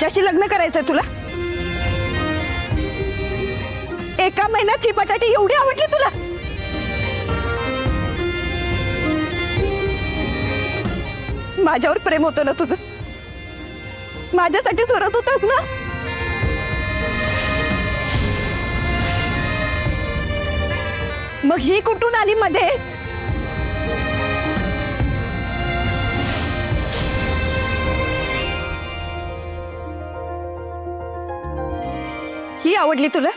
हिच्याशी लग्न करायचंय तुला? एका महिन्यात ही बटाटी एवढी आवडली तुला? माझ्यावर प्रेम होतं ना तुझं? माझ्यासाठी चोरत होतास ना? मग ही कुठून आली मध्ये? ही आवडली तुला?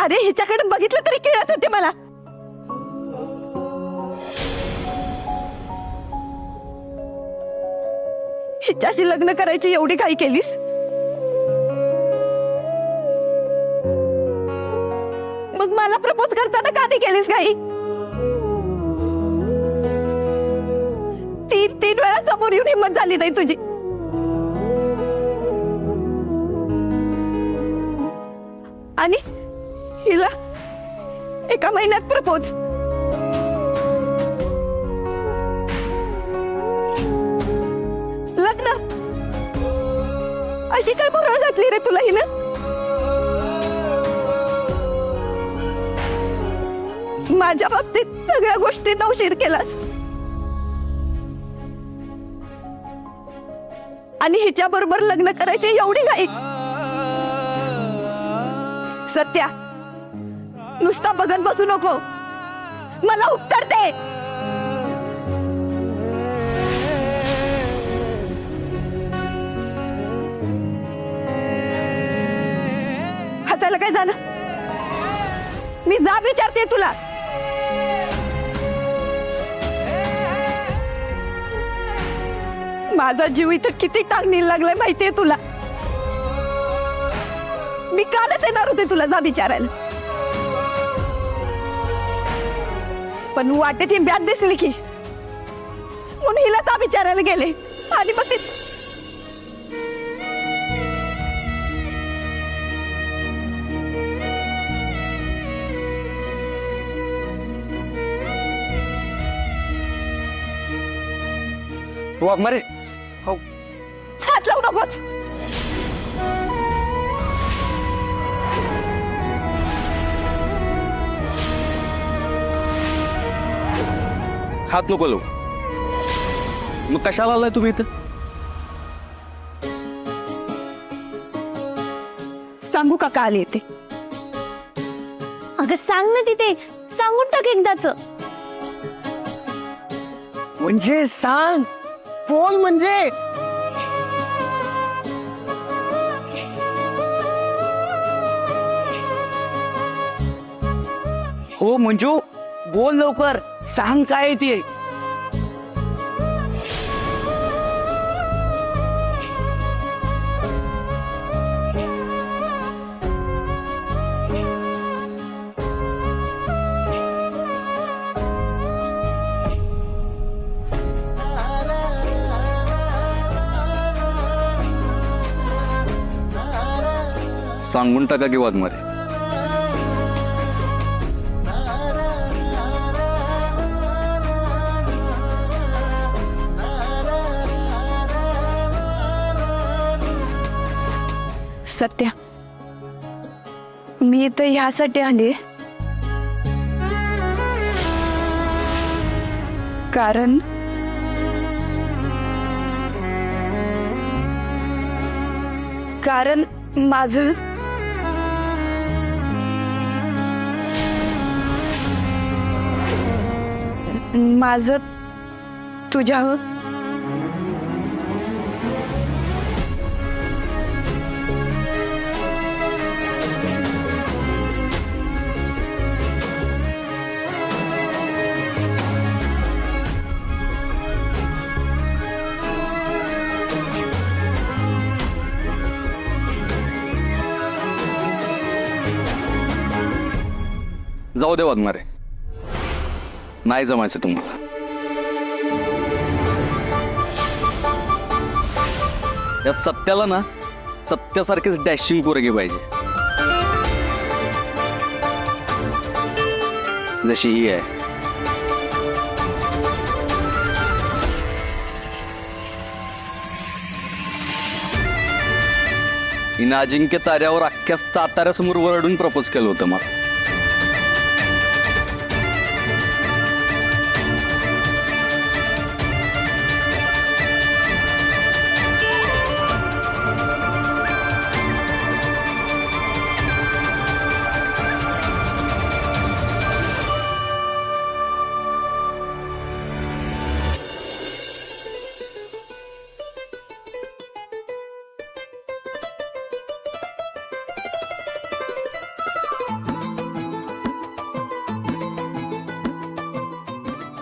अरे हिच्याकडे बघितलं तरी कळत होते मला. हिच्याशी लग्न करायची एवढी घाई केलीस? मग मला प्रपोज करताना का नाही केलीस घाई? तीन वेळा समोर येऊन हिंमत झाली नाही तुझी. आणि हिला एका महिन्यात प्रपोज. लग्न अशी काय भरळ घातली रे तुला हिनं? माझ्या बाबतीत सगळ्या गोष्टी नवशीर केलास आणि हिच्या बरोबर लग्न करायची एवढी घाई. सत्या, नुसता बघत बसू नको, मला उत्तर दे. हसायला काय झालं? मी जाब विचारते तुला. माझा जीव इथं किती टांगणीला लागलाय माहितीये तुला? मी कालच येणार होते तुला जाब विचारायला, पण वाटेत ही ब्यात दिसली की म्हणून हिला जाब विचारायला गेले. आणि मग ते वाघमारे, हो हात लावू नकोस. हात नको लावू. मग कशाला आलाय तुम्ही इथं? सांगू का का आले ते? अगं सांग ना तिथे, सांगून टाक एकदाच. म्हणजे सांग, बोल म्हणजे. हो मंजू, बोल लवकर, सांग काय आहे ते. सांगून टाका की वाघमारे. सत्या, मी इथं ह्यासाठी आले कारण माझं तुझ्यावर जाऊ दे वाघमारे, नाही जमायचं तुम्हाला. या सत्याला ना सत्यासारखेच डॅशिंग पोरगी पाहिजे, जशी ही आहे. हिनं अजिंक्य ताऱ्यावर अख्ख्या साताऱ्यासमोर वरडून प्रपोज केलं होतं मला.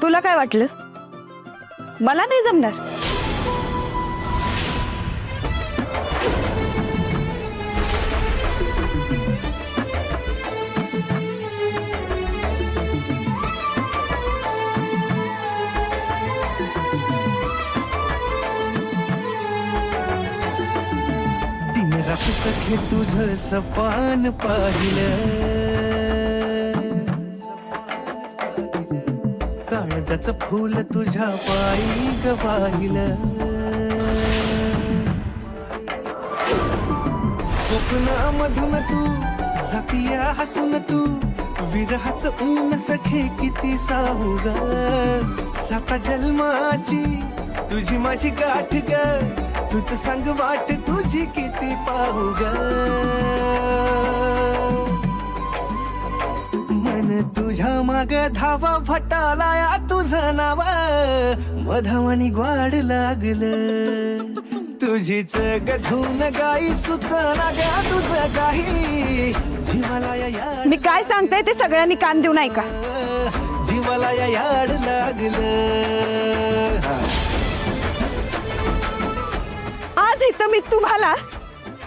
तुला काय वाटलं मला नाही जमणार? दिन रात सखे तुझं सपान पाहिलं, काळजाचं फूल तुझ्या पायी ग वाहिलं. स्वप्नामधून तू जातीया हसून तू, विरहाचं ऊन सखे किती साहू ग. 7 जन्माची तुझी माझी गाठ ग, तुझं सांग वाट तुझी किती पाहू ग. मन तुझ्या माग धावा फटालाया तुझं नाव, मधावानी ग्वाड लागलं. तुझीच गधून गाई सुचना ग तुझं काही, जीवाला या मी काय सांगते ते सगळ्यांनी कान देऊन ऐका. जीवाला या याड लागलं. आज इथं मी तुम्हाला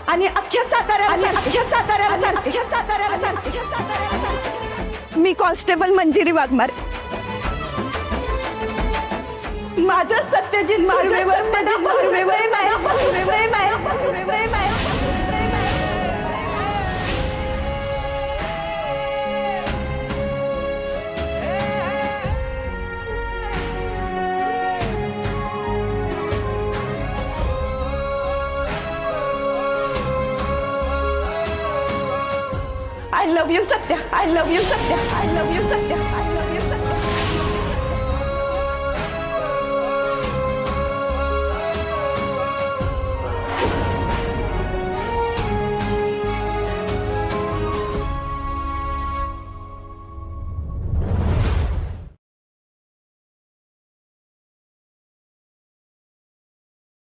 आणि अख्ख्या साताऱ्याला मी कॉन्स्टेबल मंजिरी वाघमार. माझं Satyajit सुर्वेवर I love you Satya. I love you Satya. I love you Satya. I love you.